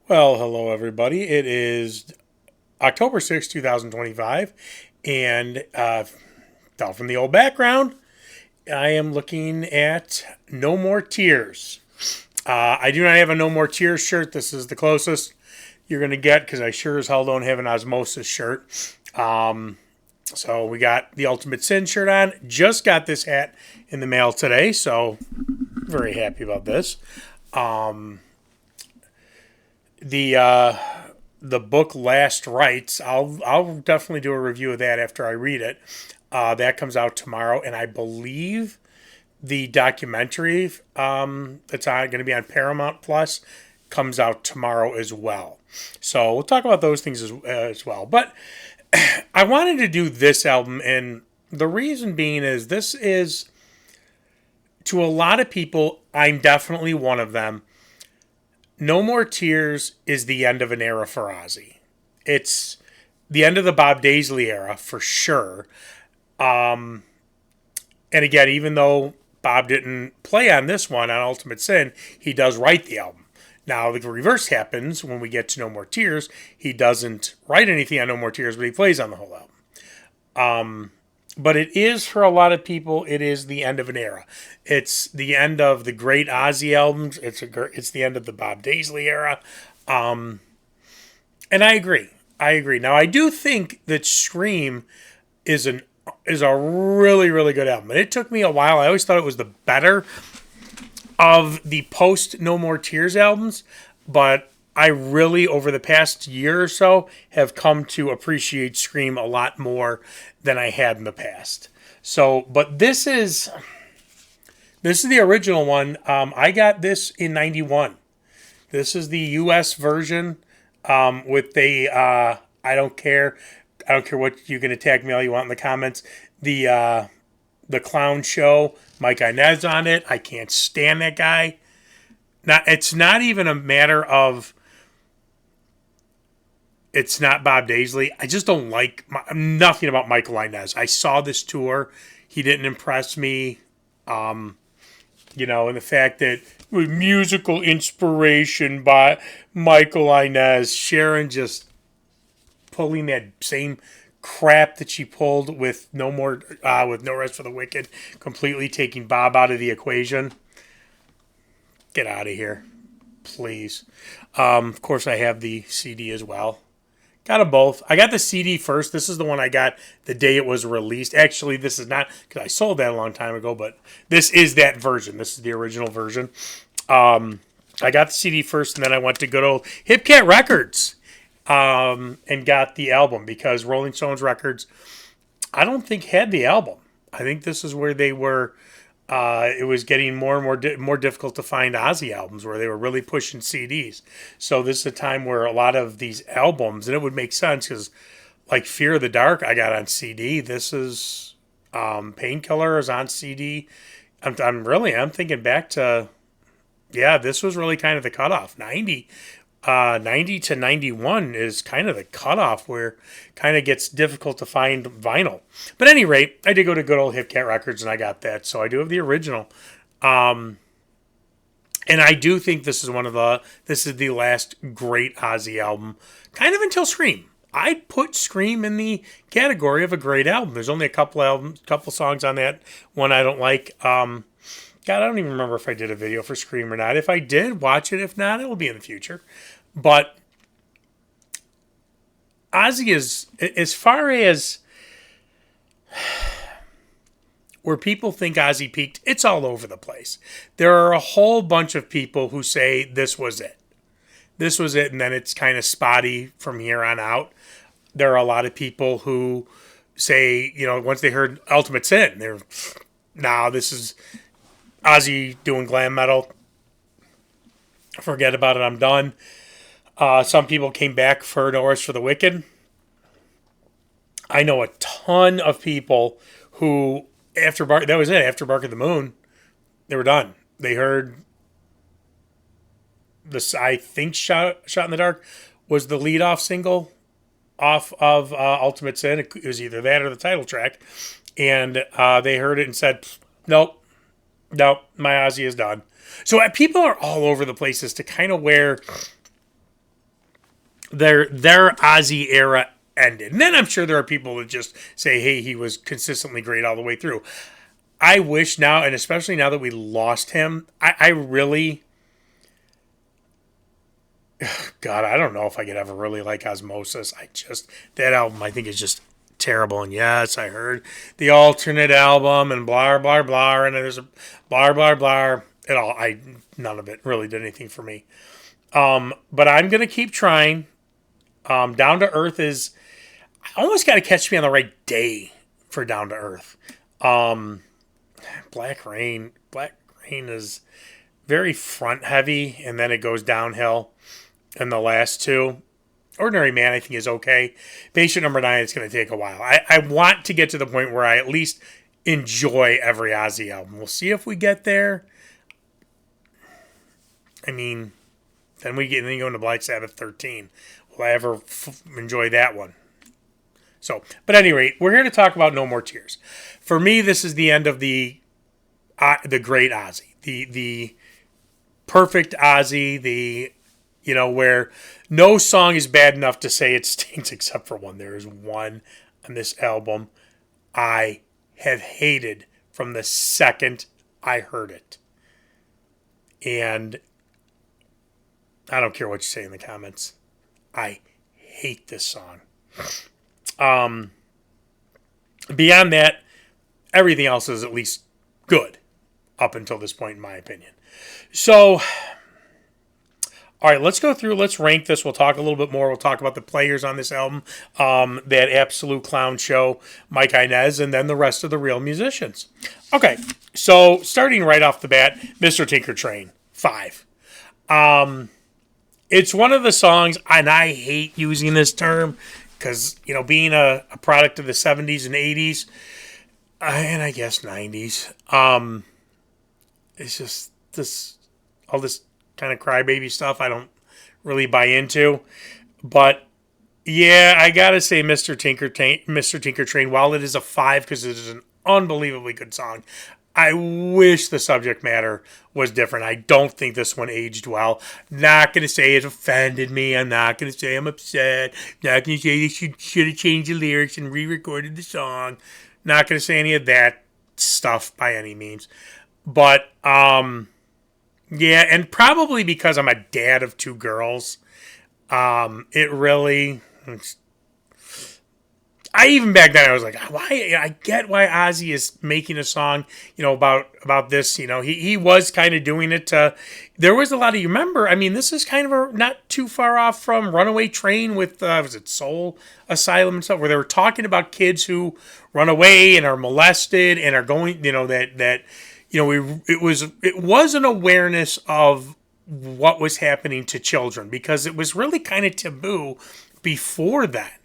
Well, hello everybody. It is October 6th, 2025, and down from the old background, I am looking at No More Tears. I do not have a No More Tears shirt. This is the closest you're going to get because I sure as hell don't have an Osmosis shirt. So we got the Ultimate Sin shirt on. Just got this hat in the mail today, so very happy about this. The book Last Rites. I'll definitely do a review of that after I read it. That comes out tomorrow, and I believe the documentary that's going to be on Paramount Plus comes out tomorrow as well. So we'll talk about those things as well. But I wanted to do this album, and the reason being is this is, to a lot of people, I'm definitely one of them. No More Tears is the end of an era for Ozzy. It's the end of the Bob Daisley era for sure. And again, even though Bob didn't play on this one on Ultimate Sin, he does write the album. Now, the reverse happens when we get to No More Tears. He doesn't write anything on No More Tears, but he plays on the whole album. But it is, for a lot of people, it is the end of an era. It's the end of the great Ozzy albums. It's the end of the Bob Daisley era. And I agree. I agree. Now, I do think that Scream is a really, really good album. And it took me a while. I always thought it was the better of the post No More Tears albums, but I really, over the past year or so, have come to appreciate Scream a lot more than I had in the past. So, but this is the original one. I got this in '91. This is the U.S. version with the I don't care. I don't care what you can attack me all you want in the comments. The clown show, Mike Inez on it. I can't stand that guy. It's not even a matter of it's not Bob Daisley. I just don't like nothing about Michael Inez. I saw this tour. He didn't impress me. And the fact that with musical inspiration by Michael Inez, Sharon just pulling that same crap that she pulled with with No Rest for the Wicked, completely taking Bob out of the equation. Get out of here, please. Of course, I have the CD as well. Got them both. I got the CD first. This is the one I got the day it was released. Actually, this is not because I sold that a long time ago, but this is that version. This is the original version. I got the CD first, and then I went to good old Hip Cat Records and got the album because Rolling Stones Records, I don't think had the album. I think this is where they were. It was getting more and more difficult to find Ozzy albums where they were really pushing CDs. So this is a time where a lot of these albums, and it would make sense because, like Fear of the Dark, I got on CD. This is Painkiller is on CD. I'm thinking back to, yeah, this was really kind of the cutoff. 90 to 91 is kind of the cutoff where kind of gets difficult to find vinyl. But at any rate, I did go to good old Hip Cat Records and I got that. So I do have the original. And I do think this is the last great Ozzy album, kind of until Scream. I'd put Scream in the category of a great album. There's only a couple songs on that one I don't like. God, I don't even remember if I did a video for Scream or not. If I did, watch it. If not, it will be in the future. But Ozzy is, as far as where people think Ozzy peaked, it's all over the place. There are a whole bunch of people who say this was it. This was it, and then it's kind of spotty from here on out. There are a lot of people who say, once they heard Ultimate Sin, this is Ozzy doing glam metal. Forget about it, I'm done. Some people came back for No Rest for the Wicked. I know a ton of people who, that was it. After Bark at the Moon, they were done. They heard this. I think Shot in the Dark was the lead-off single off of Ultimate Sin. It was either that or the title track, and they heard it and said, "Nope, my Ozzy is done." So people are all over the place as to kind of where their Ozzy era ended. And then I'm sure there are people that just say, hey, he was consistently great all the way through. I wish now, and especially now that we lost him, I really, God, I don't know if I could ever really like Osmosis. That album I think is just terrible. And yes, I heard the alternate album and blah, blah, blah, and there's a blah, blah, blah. None of it really did anything for me. But I'm going to keep trying. Down to Earth I almost got to catch me on the right day for Down to Earth. Black Rain is very front heavy, and then it goes downhill in the last two. Ordinary Man, I think, is okay. Patient Number 9, it's going to take a while. I want to get to the point where I at least enjoy every Ozzy album. We'll see if we get there. I mean, then you go into Black Sabbath 13. Will I ever enjoy that one? So, but at any rate, we're here to talk about No More Tears. For me, this is the end of the great Ozzy, the perfect Ozzy, where no song is bad enough to say it stinks except for one. There is one on this album I have hated from the second I heard it. And I don't care what you say in the comments. I hate this song. Beyond that, everything else is at least good up until this point, in my opinion. So, all right, let's go through. Let's rank this. We'll talk a little bit more. We'll talk about the players on this album, that absolute clown show, Mike Inez, and then the rest of the real musicians. Okay, so starting right off the bat, Mr. Tinker Train, 5. It's one of the songs, and I hate using this term because, being a product of the 70s and 80s, and I guess 90s, it's just all this kind of crybaby stuff I don't really buy into. But yeah, I gotta say Mr. Tinker Train, while it is a 5 because it is an unbelievably good song, I wish the subject matter was different. I don't think this one aged well. Not going to say it offended me. I'm not going to say I'm upset. Not going to say they should have changed the lyrics and re-recorded the song. Not going to say any of that stuff by any means. But, yeah, and probably because I'm a dad of 2 girls, it really... even back then I was like, why? I get why Ozzy is making a song, about this. He was kind of doing it. There was a lot of, you remember? I mean, this is kind of not too far off from Runaway Train with was it Soul Asylum and stuff, where they were talking about kids who run away and are molested and are going, it was an awareness of what was happening to children, because it was really kind of taboo before that.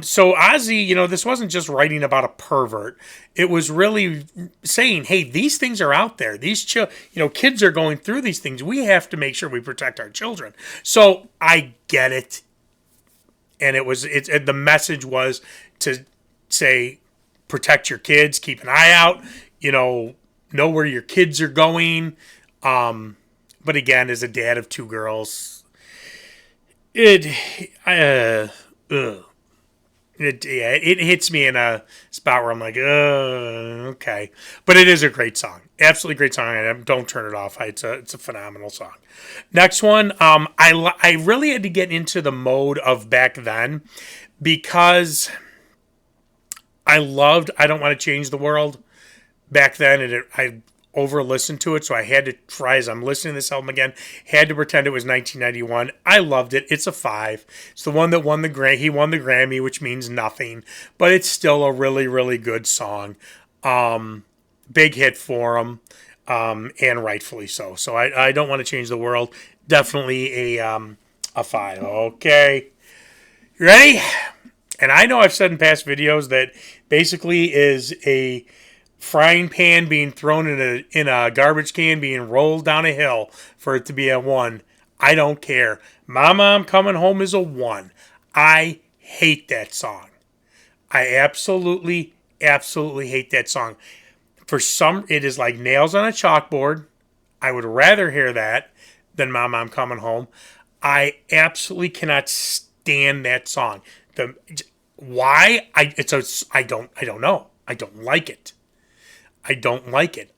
So Ozzy, this wasn't just writing about a pervert. It was really saying, hey, these things are out there. These kids are going through these things. We have to make sure we protect our children. So I get it. And the message was to say, protect your kids, keep an eye out, know where your kids are going. But again, as a dad of 2 girls, it hits me in a spot where I'm like, okay. But it is a great song. Absolutely great song. Don't turn it off. It's a phenomenal song. Next one, I really had to get into the mode of back then because I loved I Don't Want to Change the World back then, and I over-listened to it, so I had to try, as I'm listening to this album again, had to pretend it was 1991. I loved it. It's a 5. It's the one that won the Grammy. He won the Grammy, which means nothing, but it's still a really, really good song. Big hit for him, and rightfully so. So I Don't Want to Change the World. Definitely a 5. Okay. You ready? And I know I've said in past videos that basically is a frying pan being thrown in a garbage can being rolled down a hill for it to be a 1. I don't care. Mama, I'm Coming Home is a 1. I hate that song. I absolutely hate that song. It is like nails on a chalkboard. I would rather hear that than Mama, I'm Coming Home. I absolutely cannot stand stand that song. Why? I don't know. I don't like it. I don't like it.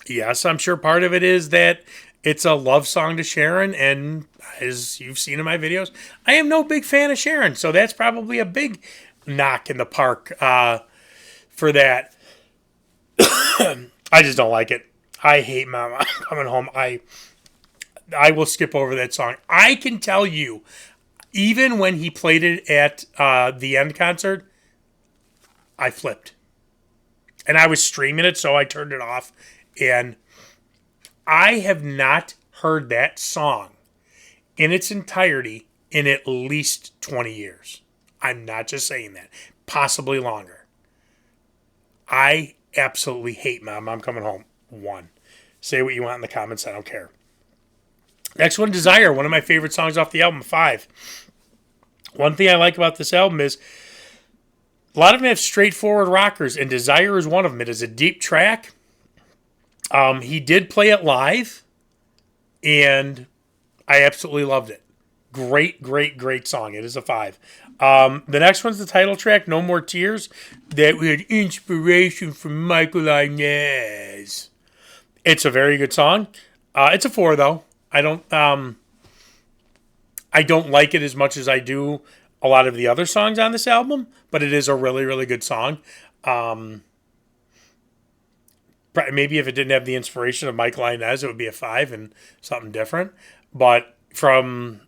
Yes, I'm sure part of it is that it's a love song to Sharon, and as you've seen in my videos, I am no big fan of Sharon, so that's probably a big knock in the park for that. I just don't like it. I hate Mama Coming Home. I will skip over that song. I can tell you, even when he played it at the end concert, I flipped. And I was streaming it, so I turned it off. And I have not heard that song in its entirety in at least 20 years. I'm not just saying that. Possibly longer. I absolutely hate Mom, I'm Coming Home. 1. Say what you want in the comments. I don't care. Next one, Desire. One of my favorite songs off the album. 5. One thing I like about this album is a lot of them have straightforward rockers, and Desire is one of them. It is a deep track. He did play it live, and I absolutely loved it. Great, great, great song. It is a 5. The next one's the title track, No More Tears. That we had inspiration from Michael Inez. It's a very good song. It's a 4, though. I don't like it as much as I do a lot of the other songs on this album, but it is a really, really good song. Maybe if it didn't have the inspiration of Michael Inez, it would be a 5 and something different. But from,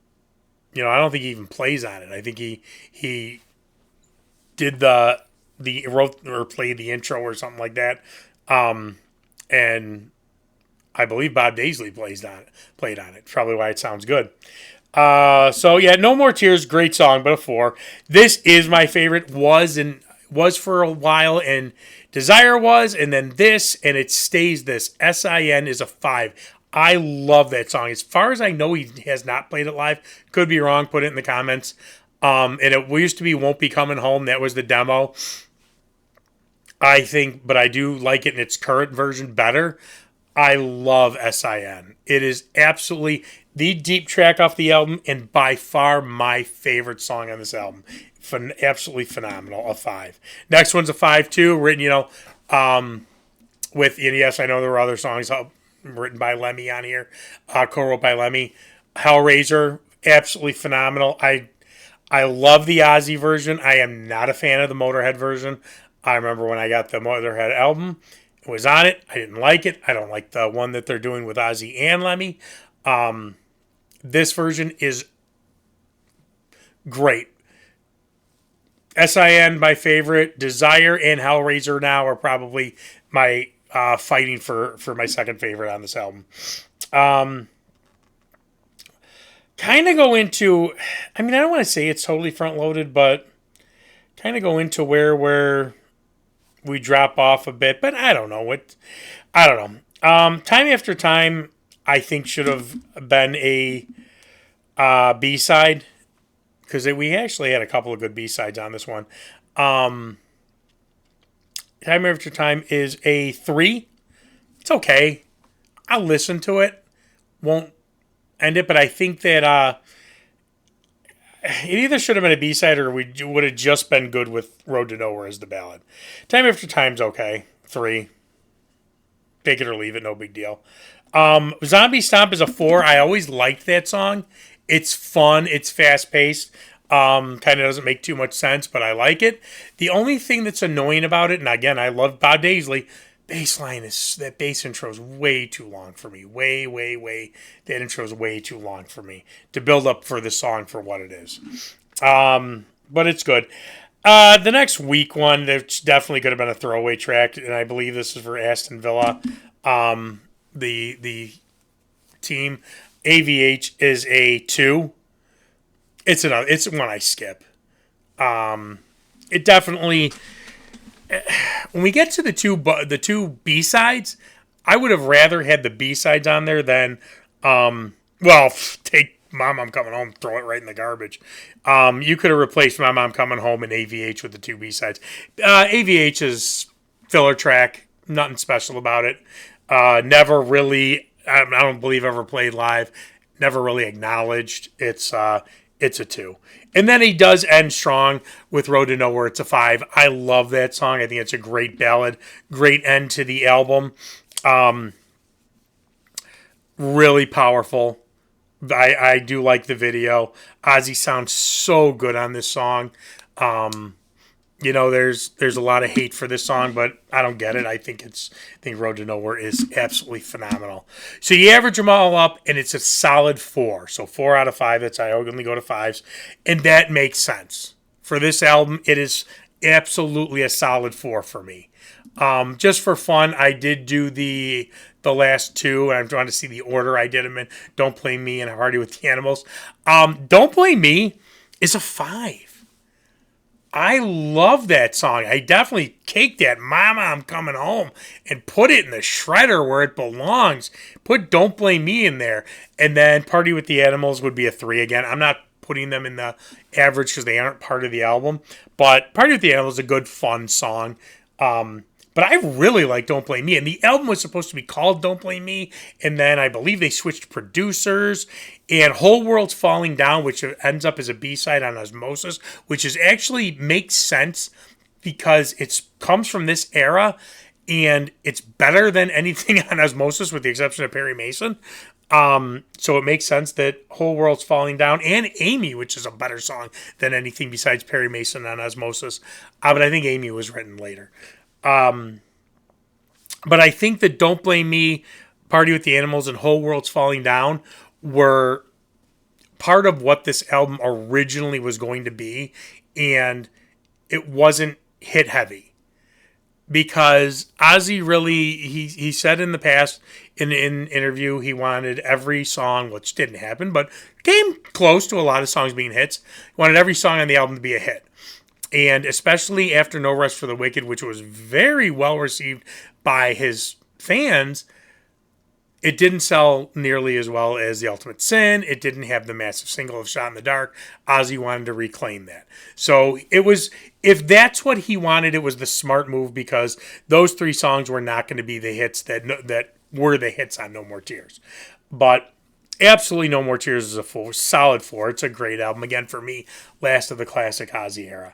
I don't think he even plays on it. I think he did wrote or played the intro or something like that. And I believe Bob Daisley played on it. Probably why it sounds good. So yeah, No More Tears, great song, but a 4. This is my favorite. Was for a while, and Desire was, and then this, and it stays this. SIN is a 5. I love that song. As far as I know, he has not played it live. Could be wrong. Put it in the comments. And it used to be Won't Be Coming Home. That was the demo. I think, but I do like it in its current version better. I love SIN. It is absolutely the deep track off the album, and by far my favorite song on this album. Absolutely phenomenal. A 5. Next one's a 5 too. Written, with, and yes, I know there were other songs written by Lemmy on here. Co-wrote by Lemmy. Hellraiser, absolutely phenomenal. I love the Ozzy version. I am not a fan of the Motorhead version. I remember when I got the Motorhead album, it was on it. I didn't like it. I don't like the one that they're doing with Ozzy and Lemmy. This version is great. SIN, my favorite. Desire and Hellraiser now are probably my fighting for my second favorite on this album. Kind of go into, I don't want to say it's totally front loaded, but kind of go into where we drop off a bit, but I don't know. Time After Time, I think should have been a B-side, because we actually had a couple of good B-sides on this one. Time After Time is a 3. It's okay. I'll listen to it. Won't end it, but I think that it either should have been a B-side or we would have just been good with Road to Nowhere as the ballad. Time After Time's okay. 3. Take it or leave it, no big deal. Zombie Stomp is a 4. I always liked that song. It's fun. It's fast-paced. Kind of doesn't make too much sense, but I like it. The only thing that's annoying about it, and again, I love Bob Daisley, that bass intro is way too long for me. Way. That intro is way too long for me to build up for the song for what it is. But it's good. The next week one, that definitely could have been a throwaway track, and I believe this is for Aston Villa. The team AVH is a 2. It's one I skip. It definitely, when we get to the two B-sides, I would have rather had the B-sides on there than take Mom, I'm Coming Home, throw it right in the garbage. You could have replaced Mom, I'm Coming Home and AVH with the two B-sides. AVH is filler track, nothing special about it. Never really, I don't believe ever played live. never really acknowledged. It's a 2. And then he does end strong with Road to Nowhere. It's a 5. I love that song. I think it's a great ballad, great end to the album. Really powerful. I do like the video. Ozzy sounds so good on this song. There's a lot of hate for this song, but I don't get it. I think Road to Nowhere is absolutely phenomenal. So you average them all up, and it's a solid 4. So 4 out of 5. That's I only go to 5s, and that makes sense for this album. It is absolutely a solid 4 for me. Just for fun, I did do the last 2, and I'm trying to see the order I did them in. Don't Blame Me and A Party with the Animals. Don't Blame Me is a 5. I love that song. I definitely caked that Mama, I'm Coming Home and put it in the shredder where it belongs. Put Don't Blame Me in there. And then Party with the Animals would be a 3 again. I'm not putting them in the average because they aren't part of the album. But Party with the Animals is a good, fun song. But I really like Don't Blame Me. And the album was supposed to be called Don't Blame Me. And then I believe they switched producers. And Whole World's Falling Down, which ends up as a B-side on Osmosis, which is actually makes sense because it comes from this era. And it's better than anything on Osmosis with the exception of Perry Mason. So it makes sense that Whole World's Falling Down and Amy, which is a better song than anything besides Perry Mason on Osmosis. But I think Amy was written later. But I think that Don't Blame Me, Party with the Animals, and Whole World's Falling Down were part of what this album originally was going to be, and it wasn't hit heavy. Because Ozzy really, he said in the past, in an interview, he wanted every song, which didn't happen, but came close to a lot of songs being hits, he wanted every song on the album to be a hit. And especially after No Rest for the Wicked, which was very well received by his fans, it didn't sell nearly as well as The Ultimate Sin. It didn't have the massive single of Shot in the Dark. Ozzy wanted to reclaim that. So it was, if that's what he wanted, it was the smart move because those 3 songs were not going to be the hits that were the hits on No More Tears. But absolutely No More Tears is a solid 4. It's a great album. Again, for me, last of the classic Ozzy era.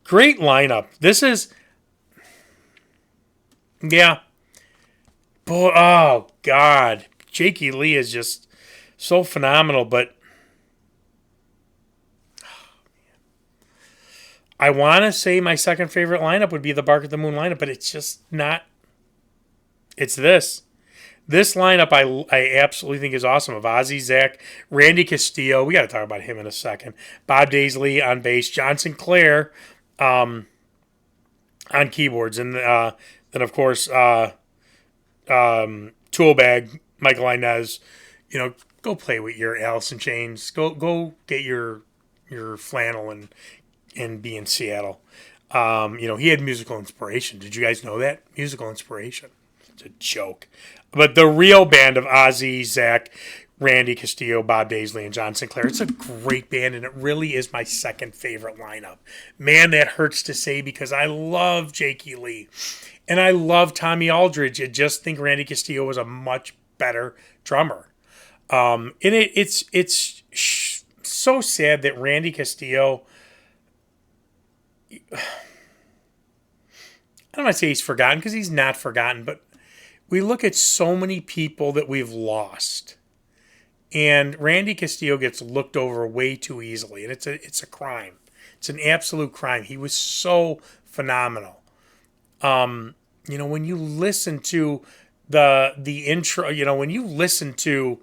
Great lineup. This is, yeah. Boy, oh, God. Jakey Lee is just so phenomenal, but I want to say my second favorite lineup would be the Bark at the Moon lineup, but it's just not. It's this. This lineup I absolutely think is awesome. Of Ozzy, Zach, Randy Castillo. We got to talk about him in a second. Bob Daisley on bass. John Sinclair on keyboards. And then, of course, Toolbag, Michael Inez. Go play with your Alice in Chains. Go get your flannel and be in Seattle. He had musical inspiration. Did you guys know that? Musical inspiration. It's a joke. But the real band of Ozzy, Zach, Randy Castillo, Bob Daisley, and John Sinclair, it's a great band, and it really is my second favorite lineup. Man, that hurts to say because I love Jakey Lee. And I love Tommy Aldridge. I just think Randy Castillo was a much better drummer. And it's so sad that Randy Castillo, I don't want to say he's forgotten because he's not forgotten, but we look at so many people that we've lost. And Randy Castillo gets looked over way too easily. And it's a crime. It's an absolute crime. He was so phenomenal. When you listen to the intro, when you listen to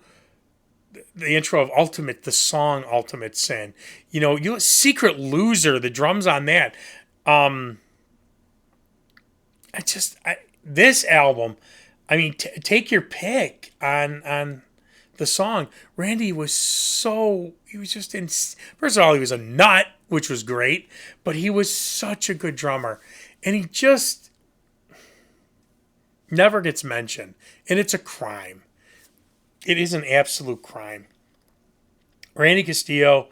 the intro of the song Ultimate Sin, Secret Loser, the drums on that. This album, take your pick on the song. Randy was he was just in. First of all, he was a nut, which was great, but he was such a good drummer, and he just never gets mentioned, and it's a crime. It is an absolute crime. Randy Castillo.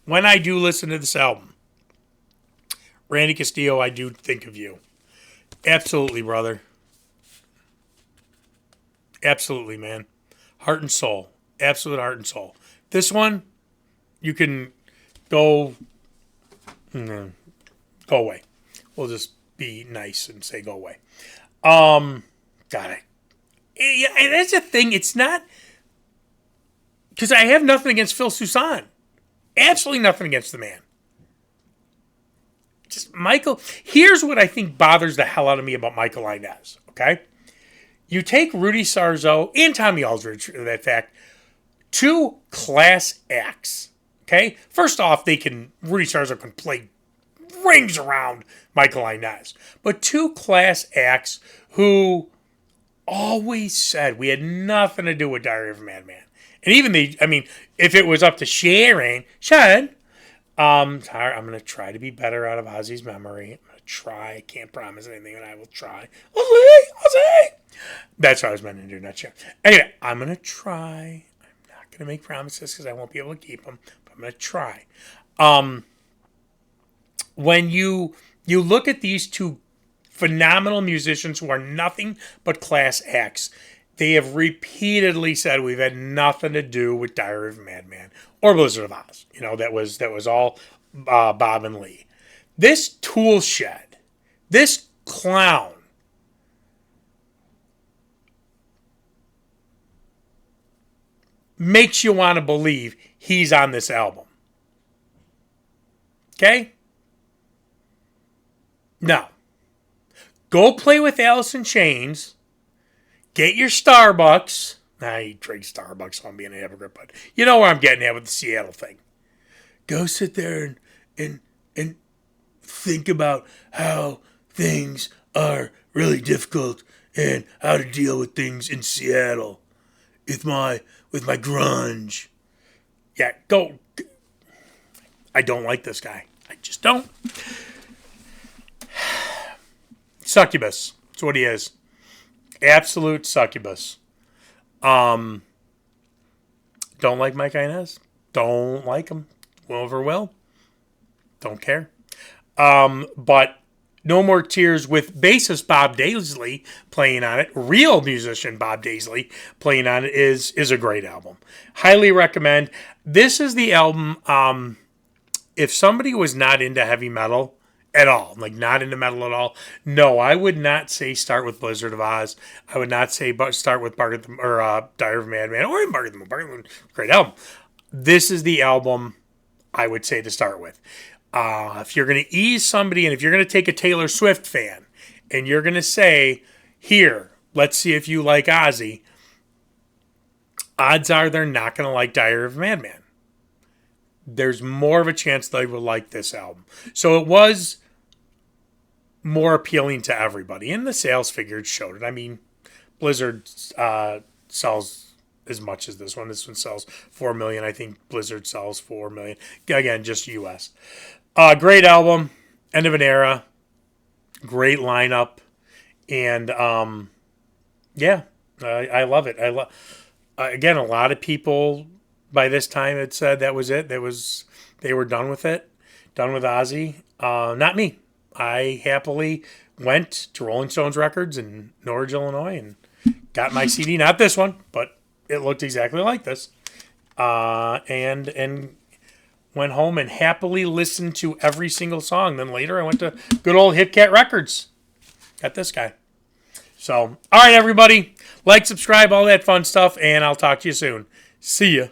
When I do listen to this album, Randy Castillo, I do think of you. Absolutely, brother. Absolutely, man. Heart and soul. Absolute heart and soul. This one, you can go go away. We'll just be nice and say go away. Got it. Yeah, and that's the thing. It's not because I have nothing against Phil Soussan. Absolutely nothing against the man. Just Michael. Here's what I think bothers the hell out of me about Michael Inez. Okay, you take Rudy Sarzo and Tommy Aldridge, for that fact, two class acts. Okay, first off, Rudy Sarzo can play rings around Michael Inez, but two class acts who always said we had nothing to do with Diary of a Madman. And even if it was up to Sharon, I'm going to try to be better out of Ozzy's memory. I'm going to try. I can't promise anything, but I will try. Ozzy! That's what I was meant to do, not Sharon. Anyway, I'm going to try. I'm not going to make promises because I won't be able to keep them, but I'm going to try. When you look at these two phenomenal musicians who are nothing but class acts, they have repeatedly said we've had nothing to do with Diary of a Madman or Blizzard of Oz. That was all Bob and Lee. This tool shed, this clown, makes you want to believe he's on this album. Okay? No. Go play with Alice in Chains. Get your Starbucks. You drink Starbucks, so I'm being a hypocrite, but you know where I'm getting at with the Seattle thing. Go sit there and think about how things are really difficult and how to deal with things in Seattle with my grunge. Yeah, go. I don't like this guy. I just don't. Succubus. That's what he is. Absolute succubus. Don't like Mike Inez. Don't like him. Over will. Don't care. But No More Tears with bassist Bob Daisley playing on it, real musician Bob Daisley playing on it, is a great album. Highly recommend. This is the album, if somebody was not into heavy metal at all, like not into metal at all, no, I would not say start with Blizzard of Oz. I would not say start with Diary of a Madman or even Bargain the Moon. Great album. This is the album I would say to start with. If you're going to ease somebody, and if you're going to take a Taylor Swift fan and you're going to say, here, let's see if you like Ozzy, odds are they're not going to like Diary of a Madman. There's more of a chance they will like this album. So it was more appealing to everybody, and the sales figures showed it. I mean, Blizzard sells as much as this one. This one sells 4 million. I think Blizzard sells 4 million. Again, just U.S. Great album. End of an era. Great lineup. And, I love it. Again, a lot of people by this time had said that was it. They were done with it. Done with Ozzy. Not me. I happily went to Rolling Stones Records in Norridge, Illinois, and got my CD. Not this one, but it looked exactly like this. And went home and happily listened to every single song. Then later I went to good old Hit Cat Records. Got this guy. So, all right, everybody. Like, subscribe, all that fun stuff, and I'll talk to you soon. See ya.